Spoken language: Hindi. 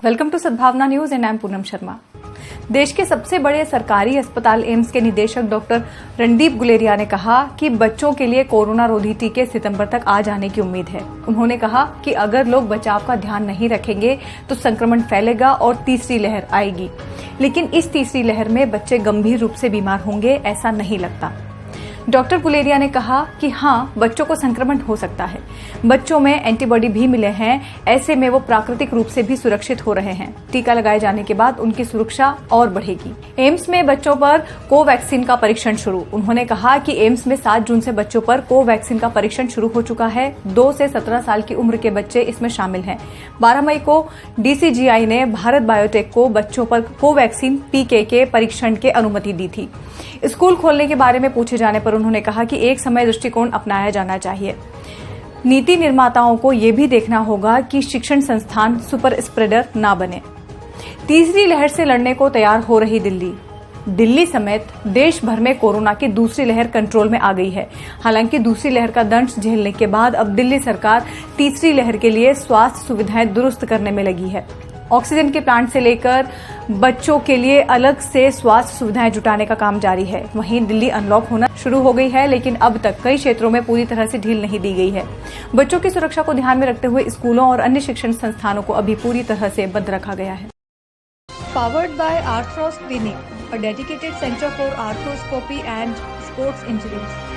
वेलकम टू सद्भावना news and I am Poonam Sharma. देश के सबसे बड़े सरकारी अस्पताल एम्स के निदेशक डॉक्टर रणदीप गुलेरिया ने कहा कि बच्चों के लिए कोरोना रोधी टीके सितंबर तक आ जाने की उम्मीद है। उन्होंने कहा कि अगर लोग बचाव का ध्यान नहीं रखेंगे तो संक्रमण फैलेगा और तीसरी लहर आएगी, लेकिन इस तीसरी लहर में बच्चे गंभीर रूप से बीमार होंगे ऐसा नहीं लगता। डॉक्टर गुलेरिया ने कहा कि हाँ, बच्चों को संक्रमण हो सकता है। बच्चों में एंटीबॉडी भी मिले हैं, ऐसे में वो प्राकृतिक रूप से भी सुरक्षित हो रहे हैं। टीका लगाए जाने के बाद उनकी सुरक्षा और बढ़ेगी। एम्स में बच्चों पर कोवैक्सीन का परीक्षण शुरू। उन्होंने कहा कि एम्स में 7 जून से बच्चों पर कोवैक्सीन का परीक्षण शुरू हो चुका है। 2 से 17 साल की उम्र के बच्चे इसमें शामिल हैं। 12 मई को DCGI ने भारत बायोटेक को बच्चों पर कोवैक्सीन PK के परीक्षण की अनुमति दी थी। स्कूल खोलने के बारे में पूछे जाने पर उन्होंने कहा कि एक समय दृष्टिकोण अपनाया जाना चाहिए। नीति निर्माताओं को ये भी देखना होगा कि शिक्षण संस्थान सुपर स्प्रेडर ना बने। तीसरी लहर से लड़ने को तैयार हो रही दिल्ली समेत देश भर में कोरोना की दूसरी लहर कंट्रोल में आ गई है। हालांकि दूसरी लहर का दंश झेलने के बाद अब दिल्ली सरकार तीसरी लहर के लिए स्वास्थ्य सुविधाएं दुरुस्त करने में लगी है। ऑक्सीजन के प्लांट से लेकर बच्चों के लिए अलग से स्वास्थ्य सुविधाएं जुटाने का काम जारी है। वहीं दिल्ली अनलॉक होना शुरू हो गई है, लेकिन अब तक कई क्षेत्रों में पूरी तरह से ढील नहीं दी गई है। बच्चों की सुरक्षा को ध्यान में रखते हुए स्कूलों और अन्य शिक्षण संस्थानों को अभी पूरी तरह से बंद रखा गया है। Powered by Arthros Clinic, a dedicated center for arthroscopy and sports injuries.